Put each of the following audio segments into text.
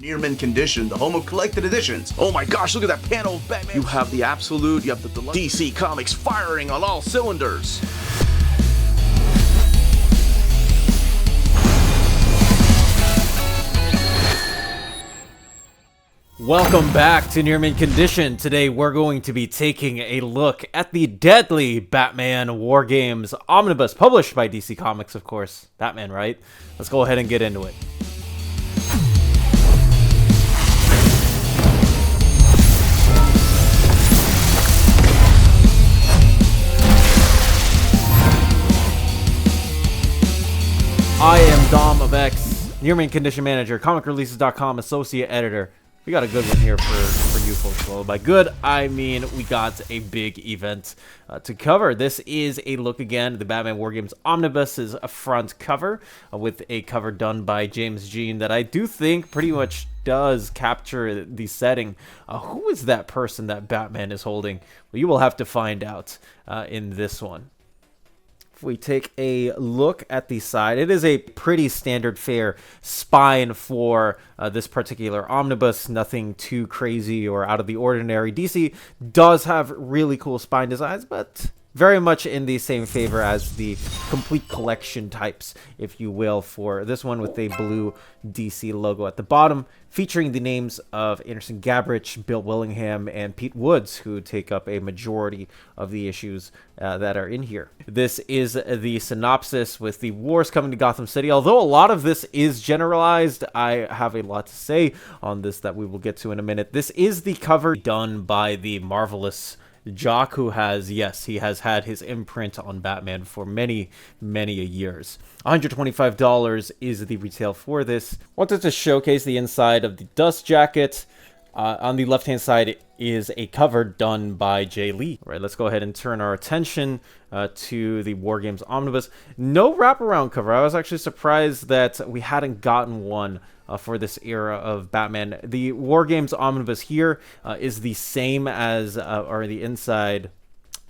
Near mint condition, the home of collected editions. Oh my gosh, look at that panel of Batman. You have the absolute, you have the deluxe. DC Comics firing on all cylinders. Welcome back to Near Mint Condition. Today we're going to be taking a look at the deadly Batman War Games Omnibus, published by DC Comics, of course. Batman, right? Let's go ahead and get into it. I am Dom of X, Near Mint Condition Manager, comicreleases.com Associate Editor. We got a good one here for you folks. Well, by good, I mean we got a big event to cover. This is a look again at the Batman War Games Omnibus's front cover with a cover done by James Jean that I do think pretty much does capture the setting. Who is that person that Batman is holding? Well, you will have to find out in this one. If we take a look at the side, it is a pretty standard fare spine for this particular omnibus. Nothing too crazy or out of the ordinary. DC does have really cool spine designs, but very much in the same favor as the complete collection types, if you will, for this one with a blue DC logo at the bottom, featuring the names of Anderson Gabrich, Bill Willingham, and Pete Woods, who take up a majority of the issues that are in here. This is the synopsis with the wars coming to Gotham City. Although a lot of this is generalized, I have a lot to say on this that we will get to in a minute. This is the cover done by the marvelous Jock, who has, yes, he has had his imprint on Batman for many years. $125 is the retail for this. Wanted to showcase the inside of the dust jacket. On the left-hand side is a cover done by Jay Lee. All right, let's go ahead and turn our attention to the War Games Omnibus. No wraparound cover. I was actually surprised that we hadn't gotten one for this era of Batman. The War Games Omnibus here is the same as, or the inside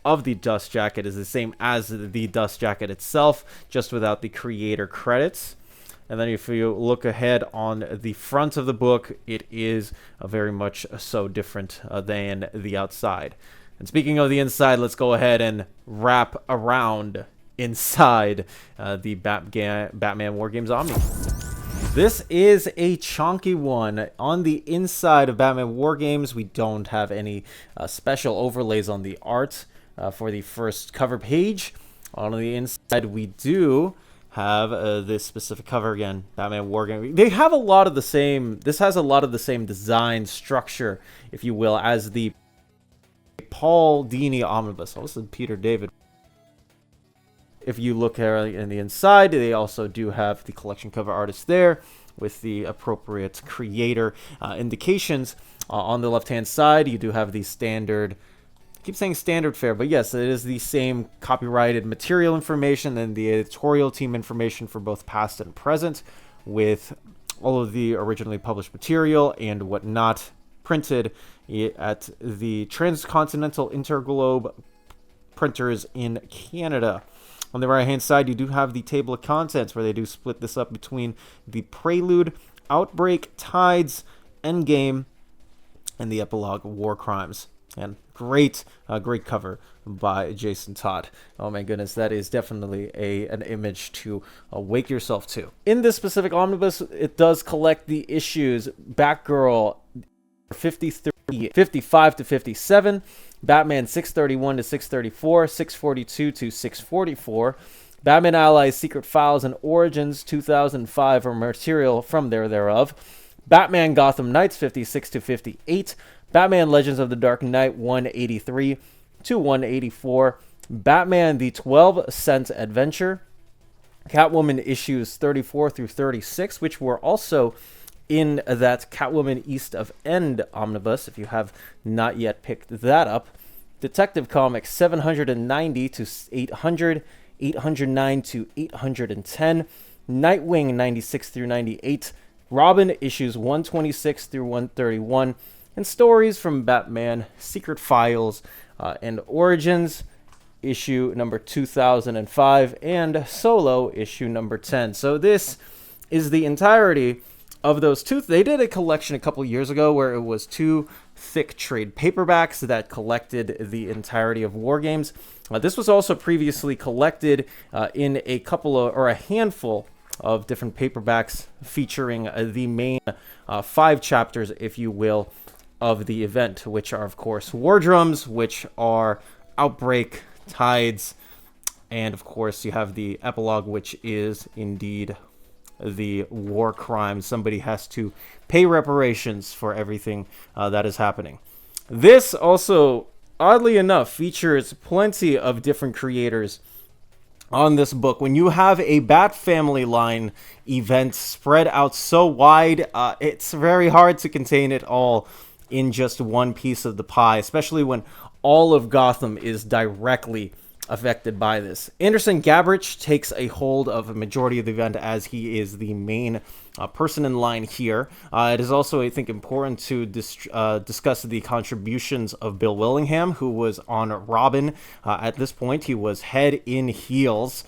of the dust jacket is the same as the dust jacket itself, just without the creator credits. And then if you look ahead on the front of the book, it is very much so different than the outside. And speaking of the inside, let's go ahead and wrap around inside the Batman War Games Omni. This is a chunky one. On the inside of Batman War Games, we don't have any special overlays on the art for the first cover page. On the inside, we do have this specific cover again, Batman War Game. They have a lot of the same, this has a lot of the same design structure, if you will, as the Paul Dini Omnibus. Also Peter David. If you look here in the inside, they also do have the collection cover artist there with the appropriate creator indications. On the left-hand side, you do have the standard, I keep saying standard fare, but yes, it is the same copyrighted material information and the editorial team information for both past and present, with all of the originally published material and whatnot printed at the Transcontinental Interglobe printers in Canada. On the right-hand side, you do have the table of contents where they do split this up between the Prelude, Outbreak, Tides, Endgame, and the Epilogue War Crimes. And great cover by Jason Todd. Oh my goodness, that is definitely an image to wake yourself to. In this specific omnibus, it does collect the issues Batgirl 55 to 57, Batman 631 to 634, 642 to 644, Batman Allies Secret Files and Origins 2005 or material from thereof, Batman Gotham Knights 56 to 58, Batman Legends of the Dark Knight 183 to 184, Batman The 12 Cent Adventure, Catwoman issues 34 through 36, which were also in that Catwoman East of End omnibus, if you have not yet picked that up. Detective Comics 790 to 800, 809 to 810, Nightwing 96 through 98, Robin issues 126 through 131, and stories from Batman, Secret Files, and Origins, issue number 2005, and Solo, issue number 10. So this is the entirety of those two, they did a collection a couple years ago where it was 2 thick trade paperbacks that collected the entirety of War Games. This was also previously collected in a couple of, or a handful of different paperbacks featuring the main 5 chapters, if you will, of the event, which are, of course, War Drums, which are Outbreak, Tides, and, of course, you have the epilogue, which is indeed the war crimes. Somebody has to pay reparations for everything that is happening. This also, oddly enough, features plenty of different creators on this book. When you have a Bat Family line event spread out so wide, it's very hard to contain it all in just one piece of the pie, especially when all of Gotham is directly affected by this. Anderson Gabrich takes a hold of a majority of the event as he is the main person in line here. It is also, I think, important to discuss the contributions of Bill Willingham, who was on Robin. At this point, he was head in heels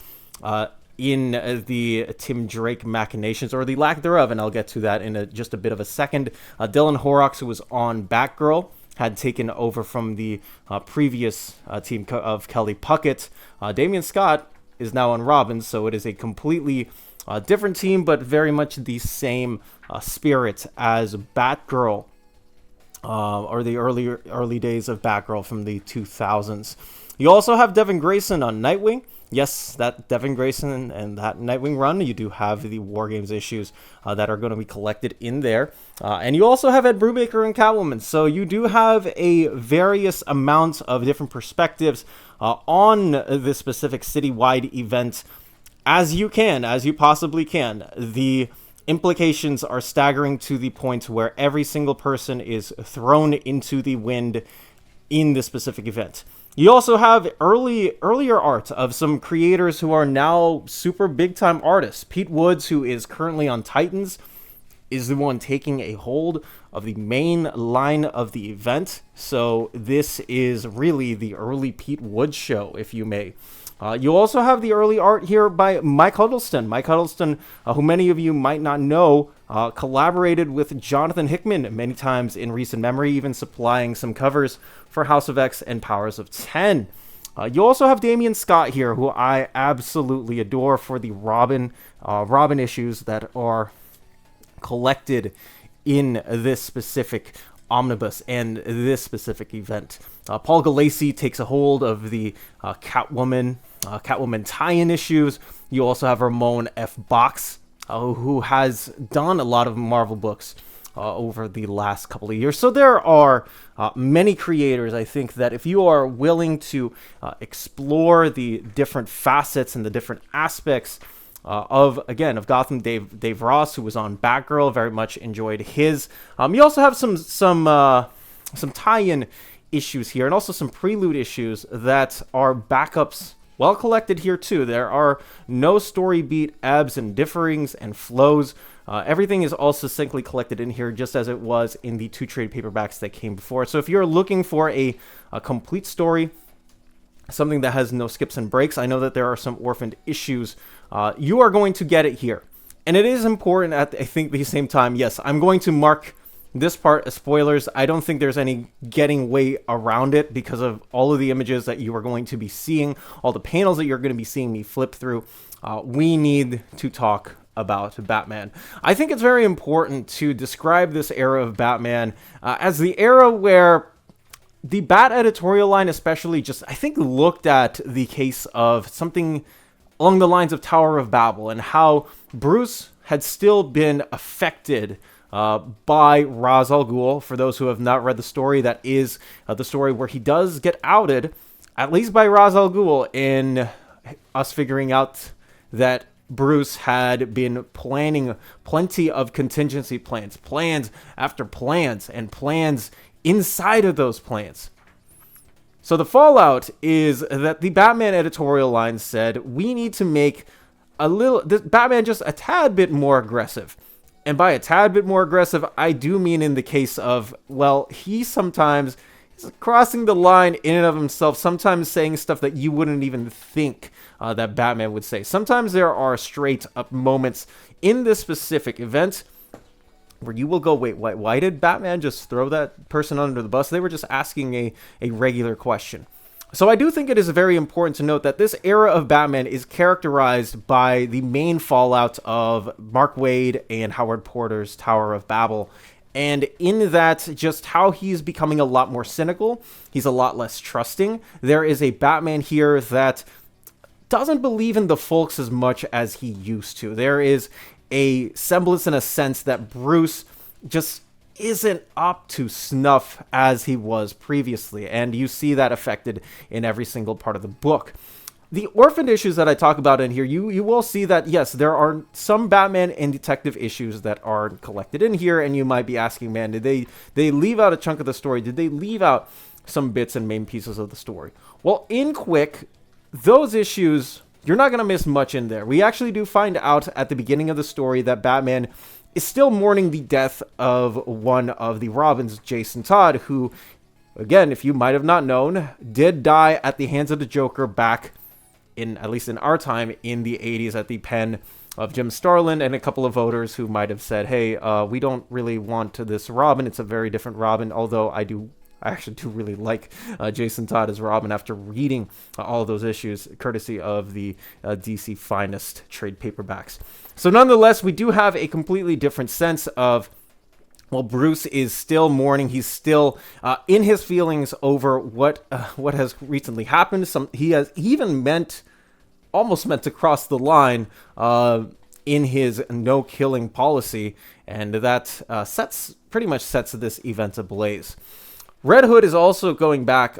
in the Tim Drake machinations, or the lack thereof, and I'll get to that in just a bit of a second. Dylan Horrocks, who was on Batgirl, had taken over from the previous team of Kelly Puckett. Damian Scott is now on Robin, so it is a completely different team, but very much the same spirit as Batgirl, or the early days of Batgirl from the 2000s. You also have Devin Grayson on Nightwing. Yes, that Devin Grayson and that Nightwing run, you do have the War Games issues that are going to be collected in there. And you also have Ed Brubaker and Catwoman. So you do have a various amounts of different perspectives on this specific citywide event as you possibly can. The implications are staggering to the point where every single person is thrown into the wind in this specific event. You also have earlier art of some creators who are now super big-time artists. Pete Woods, who is currently on Titans, is the one taking a hold of the main line of the event. So this is really the early Pete Woods show, if you may. You also have the early art here by Mike Huddleston. Mike Huddleston, who many of you might not know, collaborated with Jonathan Hickman many times in recent memory, even supplying some covers for House of X and Powers of 10. You also have Damian Scott here, who I absolutely adore, for the Robin issues that are collected in this specific omnibus and this specific event. Paul Galassi takes a hold of the Catwoman tie-in issues. You also have Ramon F. Box, who has done a lot of Marvel books over the last couple of years. So there are many creators, I think, that if you are willing to explore the different facets and the different aspects of Gotham, Dave Ross, who was on Batgirl, very much enjoyed his. You also have some tie-in issues here, and also some prelude issues that are backups, well collected here too. There are no story beat ebbs and differings and flows. Everything is all succinctly collected in here, just as it was in the 2 trade paperbacks that came before. So if you're looking for a complete story, something that has no skips and breaks, I know that there are some orphaned issues, you are going to get it here. And it is important at, I think, the same time, yes, I'm going to mark this part as spoilers. I don't think there's any getting way around it because of all of the images that you are going to be seeing, all the panels that you're going to be seeing me flip through. We need to talk about Batman. I think it's very important to describe this era of Batman as the era where the Bat editorial line especially just, I think, looked at the case of something along the lines of Tower of Babel and how Bruce had still been affected by Ra's al Ghul. For those who have not read the story, that is the story where he does get outed, at least by Ra's al Ghul, in us figuring out that Bruce had been planning plenty of contingency plans after plans, and plans inside of those plans. So the fallout is that the Batman editorial line said, we need to make Batman just a tad bit more aggressive. And by a tad bit more aggressive, I do mean in the case of, well, he sometimes is crossing the line in and of himself, sometimes saying stuff that you wouldn't even think that Batman would say. Sometimes there are straight up moments in this specific event where you will go, wait, why did Batman just throw that person under the bus? They were just asking a regular question. So I do think it is very important to note that this era of Batman is characterized by the main fallout of Mark Waid and Howard Porter's Tower of Babel. And in that, just how he's becoming a lot more cynical, he's a lot less trusting. There is a Batman here that doesn't believe in the folks as much as he used to. There is a semblance in a sense that Bruce just isn't up to snuff as he was previously, and you see that affected in every single part of the book. The orphaned issues that I talk about in here, you will see that, yes, there are some Batman and detective issues that are collected in here, and you might be asking, man, did they leave out a chunk of the story? Did they leave out some bits and main pieces of the story? Well, in quick, those issues, you're not going to miss much in there. We actually do find out at the beginning of the story that Batman is still mourning the death of one of the Robins, Jason Todd, who, again, if you might have not known, did die at the hands of the Joker back in, at least in our time, in the 80s at the pen of Jim Starlin and a couple of voters who might have said, hey, we don't really want this Robin. It's a very different Robin, although I actually do really like Jason Todd as Robin after reading all of those issues, courtesy of the DC Finest trade paperbacks. So nonetheless, we do have a completely different sense of, well, Bruce is still mourning. He's still in his feelings over what has recently happened. He has even almost meant to cross the line in his no-killing policy, and that pretty much sets this event ablaze. Red Hood is also coming back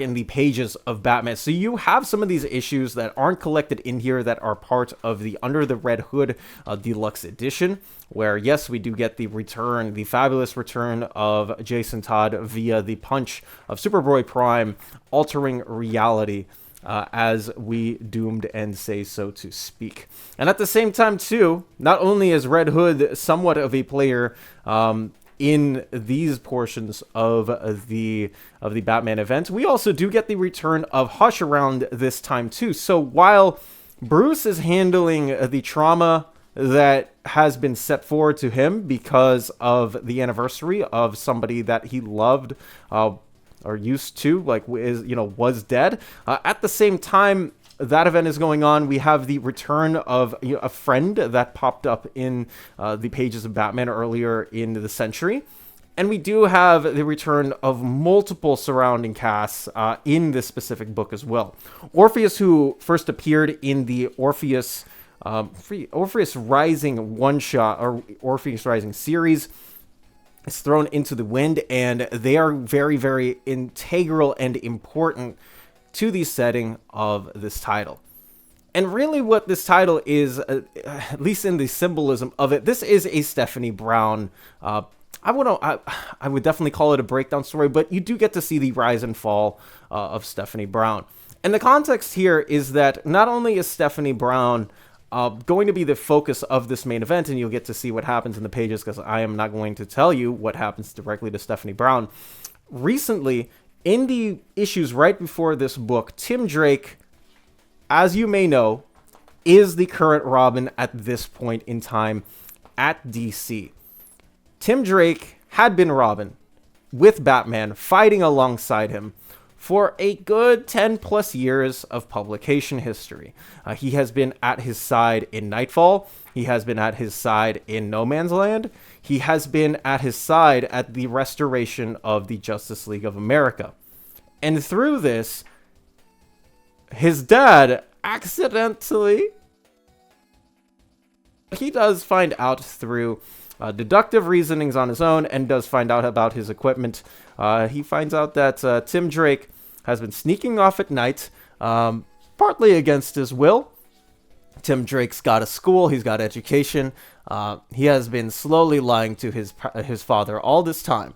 in the pages of Batman. So you have some of these issues that aren't collected in here that are part of the Under the Red Hood Deluxe Edition, where, yes, we do get the fabulous return of Jason Todd via the punch of Superboy Prime, altering reality as we doomed and say so to speak. And at the same time, too, not only is Red Hood somewhat of a player in these portions of the Batman event, we also do get the return of Hush around this time too. So while Bruce is handling the trauma that has been set forward to him because of the anniversary of somebody that he loved or used to, was dead, at the same time that event is going on, we have the return of a friend that popped up in the pages of Batman earlier in the century. And we do have the return of multiple surrounding casts in this specific book as well. Orpheus, who first appeared in the Orpheus Rising one-shot, or Orpheus Rising series, is thrown into the wind, and they are very, very integral and important to the setting of this title. And really what this title is, at least in the symbolism of it, this is a Stephanie Brown, I would definitely call it a breakdown story, but you do get to see the rise and fall of Stephanie Brown. And the context here is that not only is Stephanie Brown going to be the focus of this main event, and you'll get to see what happens in the pages, because I am not going to tell you what happens directly to Stephanie Brown. Recently, in the issues right before this book, Tim Drake, as you may know, is the current Robin at this point in time at DC. Tim Drake had been Robin with Batman, fighting alongside him for a good 10 plus years of publication history. He has been at his side in Nightfall. He has been at his side in No Man's Land. He has been at his side at the restoration of the Justice League of America. And through this, his dad accidentally, he does find out through deductive reasonings on his own, and does find out about his equipment. He finds out that Tim Drake has been sneaking off at night, partly against his will. Tim Drake's got a school, he's got education. He has been slowly lying to his father all this time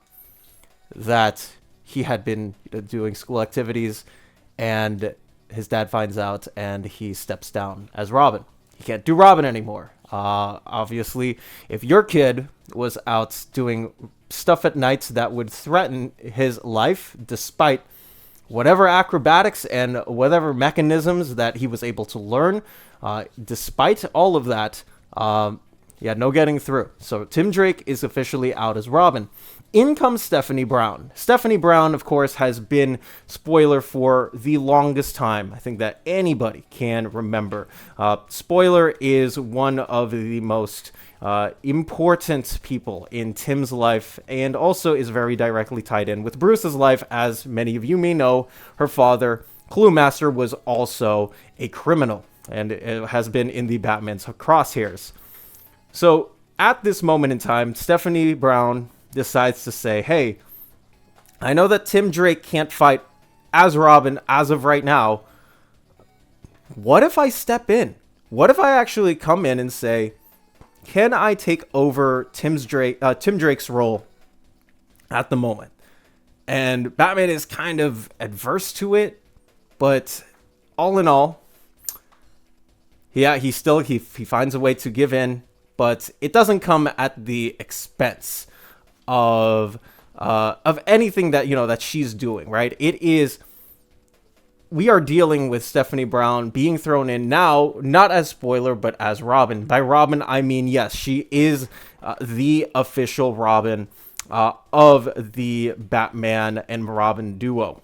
that he had been doing school activities, and his dad finds out and he steps down as Robin. He can't do Robin anymore. Obviously, if your kid was out doing stuff at night that would threaten his life, despite whatever acrobatics and whatever mechanisms that he was able to learn, despite all of that, He had no getting through. So Tim Drake is officially out as Robin. In comes Stephanie Brown. Stephanie Brown, of course, has been spoiler for the longest time. I think that anybody can remember. Spoiler is one of the most important people in Tim's life, and also is very directly tied in with Bruce's life. As many of you may know, her father, Cluemaster, was also a criminal, and it has been in the Batman's crosshairs. So at this moment in time, Stephanie Brown decides to say, hey, I know that Tim Drake can't fight as Robin as of right now. What if I step in? What if I actually come in and say, can I take over Tim Drake's role at the moment? And Batman is kind of adverse to it, but all in all, yeah, he finds a way to give in, but it doesn't come at the expense of anything that, you know, that she's doing, right? We are dealing with Stephanie Brown being thrown in now, not as spoiler, but as Robin. By Robin, I mean, yes, she is the official Robin of the Batman and Robin duo.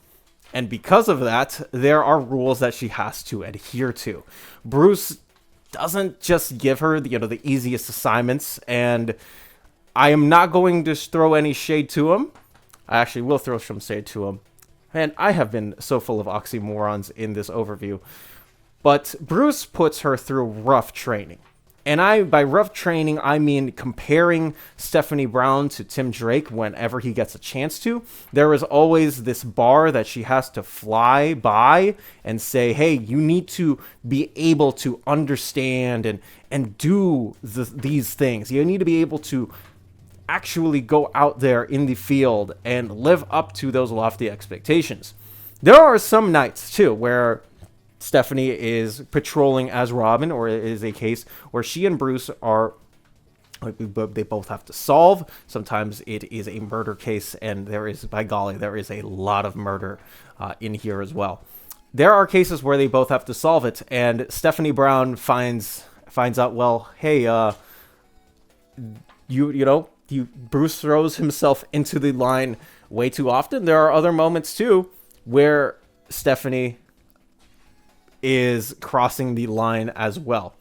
And because of that, there are rules that she has to adhere to. Bruce doesn't just give her the easiest assignments, and I am not going to throw any shade to him. I actually will throw some shade to him. And I have been so full of oxymorons in this overview. But Bruce puts her through rough training. And by rough training, I mean comparing Stephanie Brown to Tim Drake whenever he gets a chance to. There is always this bar that she has to fly by and say, hey, you need to be able to understand and do these things. You need to be able to actually go out there in the field and live up to those lofty expectations. There are some nights, too, where Stephanie is patrolling as Robin, or it is a case where she and Bruce they both have to solve. Sometimes it is a murder case, and there is a lot of murder in here as well. There are cases where they both have to solve it, and Stephanie Brown finds out, well, hey, Bruce throws himself into the line way too often. There are other moments, too, where Stephanie is crossing the line as well.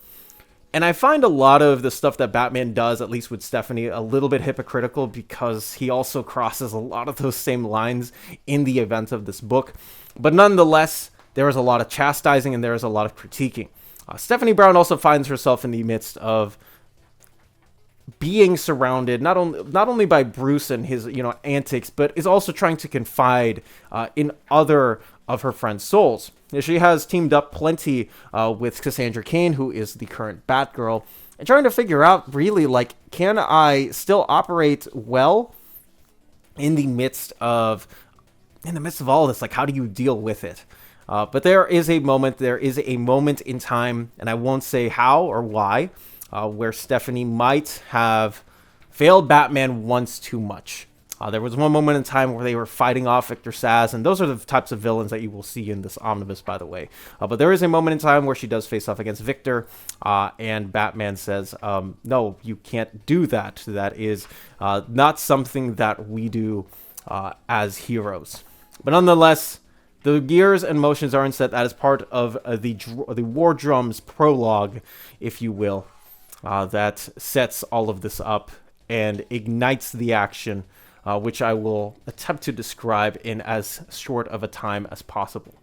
And I find a lot of the stuff that Batman does, at least with Stephanie, a little bit hypocritical, because he also crosses a lot of those same lines in the event of this book. But nonetheless, there is a lot of chastising and there is a lot of critiquing. Stephanie Brown also finds herself in the midst of being surrounded not only by Bruce and his antics, but is also trying to confide in other of her friend's souls. She has teamed up plenty with Cassandra Cain, who is the current Batgirl, and trying to figure out really, like, can I still operate well in the midst of all of this? Like, how do you deal with it? But there is a moment in time, and I won't say how or why, where Stephanie might have failed Batman once too much. There was one moment in time where they were fighting off Victor Saz, and those are the types of villains that you will see in this omnibus, by the way. But there is a moment in time where she does face off against Victor, and Batman says, no, you can't do that. That is not something that we do as heroes. But nonetheless, the gears and motions are set. That is part of the War Drums prologue, if you will, that sets all of this up and ignites the action, which I will attempt to describe in as short of a time as possible.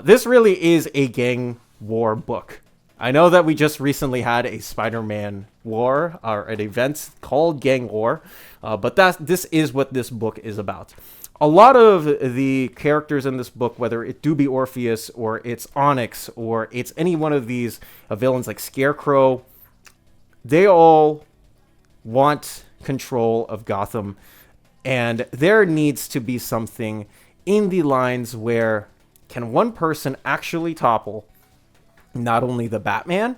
This really is a gang war book. I know that we just recently had a Spider-Man war, or an event called Gang War, but this is what this book is about. A lot of the characters in this book, whether it do be Orpheus, or it's Onyx, or it's any one of these villains like Scarecrow, they all want control of Gotham. And there needs to be something in the lines where, can one person actually topple not only the Batman,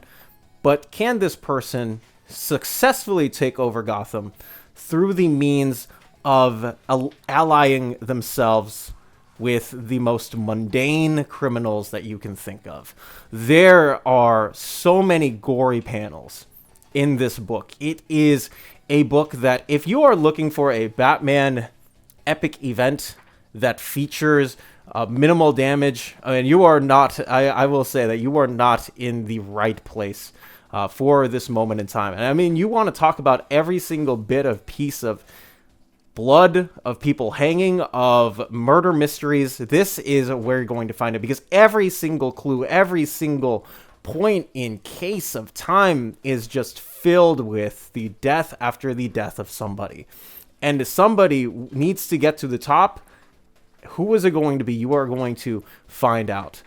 but can this person successfully take over Gotham through the means of allying themselves with the most mundane criminals that you can think of? There are so many gory panels in this book. It is a book that if you are looking for a Batman epic event that features minimal damage, I mean, you are not, I will say that you are not in the right place for this moment in time. And I mean, you want to talk about every single bit of piece of blood, of people hanging, of murder mysteries. This is where you're going to find it, because every single clue, every single point in case of time is just filled with the death after the death of somebody. And somebody needs to get to the top. Who is it going to be? You are going to find out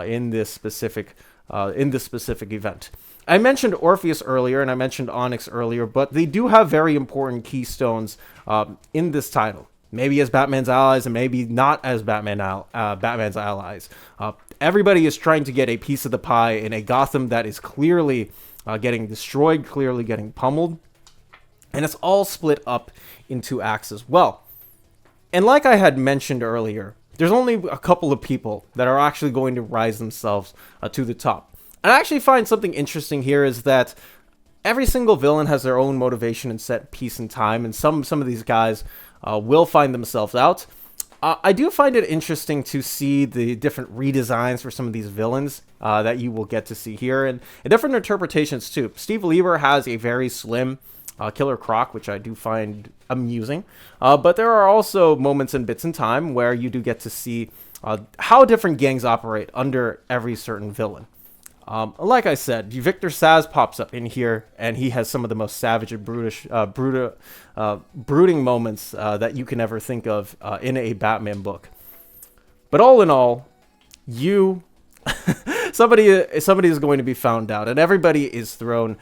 in this specific event. I mentioned Orpheus earlier, and I mentioned Onyx earlier, but they do have very important keystones in this title. Maybe as Batman's allies, and maybe not as Batman's allies. Everybody is trying to get a piece of the pie in a Gotham that is clearly getting destroyed, clearly getting pummeled. And it's all split up into acts as well. And like I had mentioned earlier, there's only a couple of people that are actually going to rise themselves to the top. And I actually find something interesting here is that every single villain has their own motivation and set piece and time, and some of these guys will find themselves out. I do find it interesting to see the different redesigns for some of these villains that you will get to see here, and different interpretations too. Steve Lieber has a very slim Killer Croc, which I do find amusing. But there are also moments and bits in time where you do get to see how different gangs operate under every certain villain. Like I said, Victor Saz pops up in here, and he has some of the most savage and brooding moments that you can ever think of in a Batman book. But all in all, somebody is going to be found out, and everybody is thrown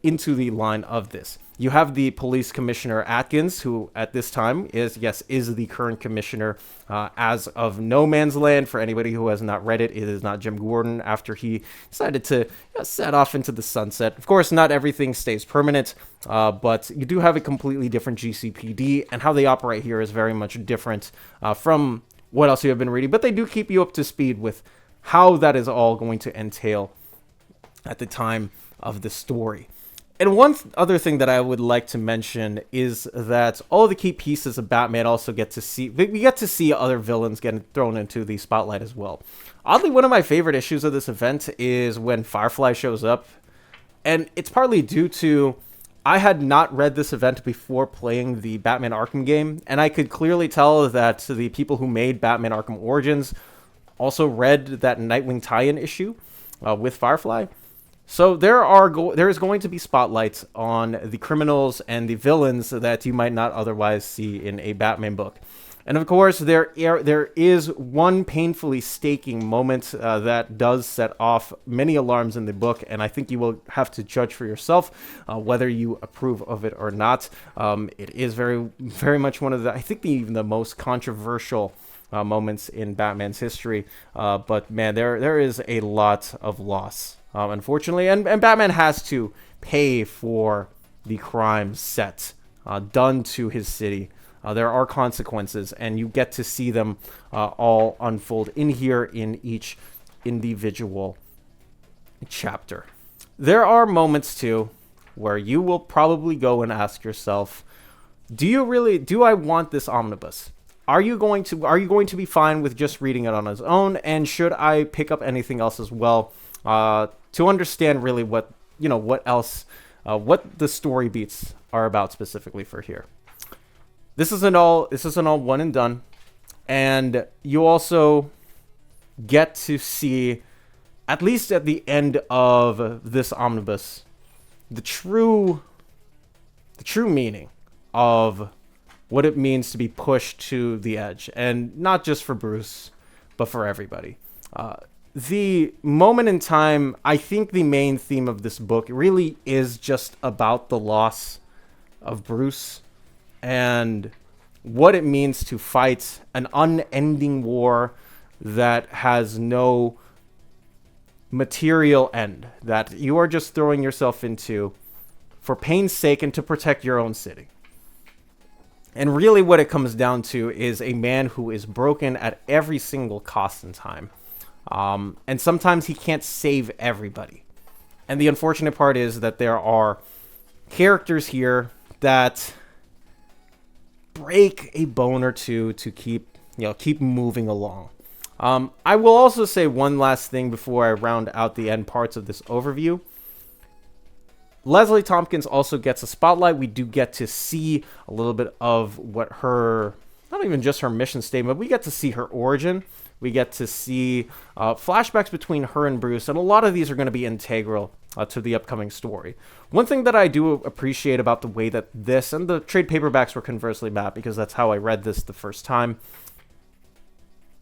into the line of this. You have the police commissioner Atkins, who at this time is the current commissioner as of No Man's Land. For anybody who has not read it, it is not Jim Gordon after he decided to set off into the sunset. Of course, not everything stays permanent, but you do have a completely different GCPD, and how they operate here is very much different from what else you have been reading. But they do keep you up to speed with how that is all going to entail at the time of the story. And one other thing that I would like to mention is that all the key pieces of Batman also we get to see other villains getting thrown into the spotlight as well. Oddly, one of my favorite issues of this event is when Firefly shows up, and it's partly due to I had not read this event before playing the Batman Arkham game, and I could clearly tell that the people who made Batman Arkham Origins also read that Nightwing tie-in issue with Firefly. So there is going to be spotlights on the criminals and the villains that you might not otherwise see in a Batman book. And of course, there is one painfully staking moment that does set off many alarms in the book, and I think you will have to judge for yourself whether you approve of it or not. It is very, very much one of even the most controversial moments in Batman's history. But man, there is a lot of loss. Unfortunately, and Batman has to pay for the crimes done to his city. There are consequences, and you get to see them all unfold in here in each individual chapter. There are moments too where you will probably go and ask yourself, do I want this omnibus? Are you going to be fine with just reading it on its own, and should I pick up anything else as well to understand really what the story beats are about specifically for here? This isn't all one and done, and you also get to see, at least at the end of this omnibus, the true meaning of what it means to be pushed to the edge, and not just for Bruce, but for everybody. The moment in time, I think the main theme of this book really is just about the loss of Bruce and what it means to fight an unending war that has no material end, that you are just throwing yourself into for pain's sake and to protect your own city. And really what it comes down to is a man who is broken at every single cost in time. And sometimes he can't save everybody. And the unfortunate part is that there are characters here that break a bone or two to keep moving along. I will also say one last thing before I round out the end parts of this overview. Leslie Tompkins also gets a spotlight. We do get to see a little bit of what her, not even just her mission statement, we get to see her origin. We get to see flashbacks between her and Bruce, and a lot of these are going to be integral to the upcoming story. One thing that I do appreciate about the way that this, and the trade paperbacks were conversely mapped, because that's how I read this the first time,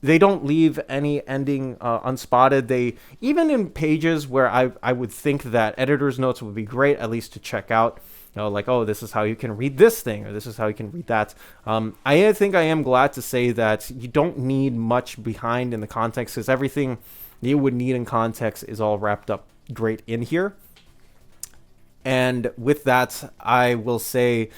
they don't leave any ending unspotted. They, even in pages where I would think that editor's notes would be great, at least to check out, like, oh, this is how you can read this thing, or this is how you can read that. I think I am glad to say that you don't need much behind in the context, because everything you would need in context is all wrapped up great in here. And with that, I will say,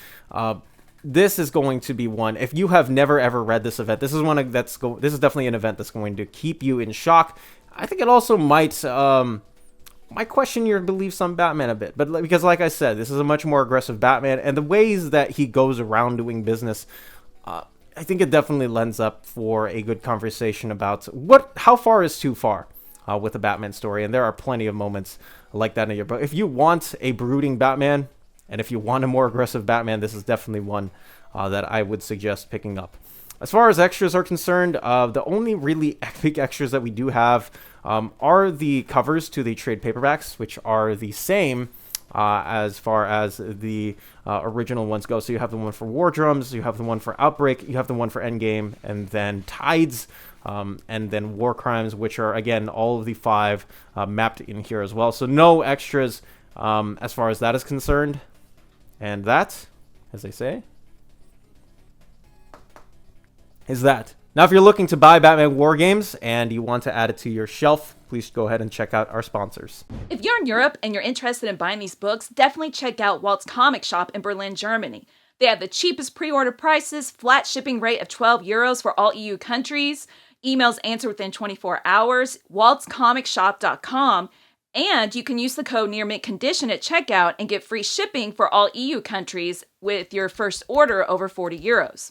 this is going to be one, if you have never ever read this event, this is definitely an event that's going to keep you in shock. I think it also might question your beliefs on Batman a bit, but because, like I said, this is a much more aggressive Batman, and the ways that he goes around doing business, I think it definitely lends up for a good conversation about how far is too far with the Batman story, and there are plenty of moments like that in your book. If you want a brooding Batman, and if you want a more aggressive Batman, this is definitely one that I would suggest picking up. As far as extras are concerned, the only really epic extras that we do have are the covers to the trade paperbacks, which are the same as far as the original ones go. So you have the one for War Drums, you have the one for Outbreak, you have the one for Endgame, and then Tides, and then War Crimes, which are, again, all of the 5 mapped in here as well. So no extras as far as that is concerned. And that, as they say, is that. Now, if you're looking to buy Batman War Games and you want to add it to your shelf, please go ahead and check out our sponsors. If you're in Europe and you're interested in buying these books, definitely check out Walt's Comic Shop in Berlin, Germany. They have the cheapest pre-order prices, flat shipping rate of €12 for all EU countries, emails answered within 24 hours, waltscomicshop.com, and you can use the code nearmintcondition at checkout and get free shipping for all EU countries with your first order over €40.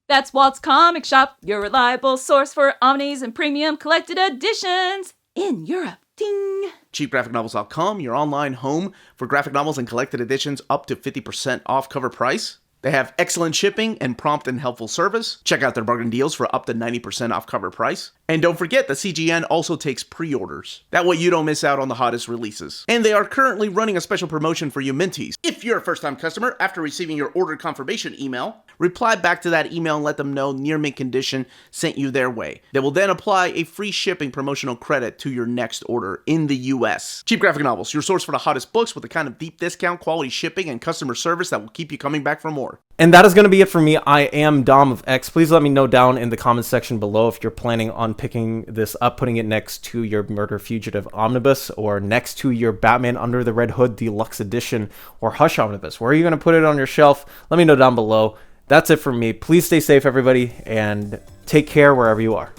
That's Walt's Comic Shop, your reliable source for omnis and premium collected editions in Europe. Ding! CheapGraphicNovels.com, your online home for graphic novels and collected editions up to 50% off cover price. They have excellent shipping and prompt and helpful service. Check out their bargain deals for up to 90% off cover price. And don't forget, the CGN also takes pre-orders. That way you don't miss out on the hottest releases. And they are currently running a special promotion for you Minties. If you're a first-time customer, after receiving your order confirmation email, reply back to that email and let them know Near Mint Condition sent you their way. They will then apply a free shipping promotional credit to your next order in the US. Cheap Graphic Novels, your source for the hottest books with the kind of deep discount, quality shipping, and customer service that will keep you coming back for more. And that is going to be it for me. I am Dom of X. Please let me know down in the comments section below if you're planning on picking this up, putting it next to your Murder Fugitive Omnibus, or next to your Batman Under the Red Hood Deluxe Edition, or Hush Omnibus. Where are you going to put it on your shelf? Let me know down below. That's it for me. Please stay safe, everybody, and take care wherever you are.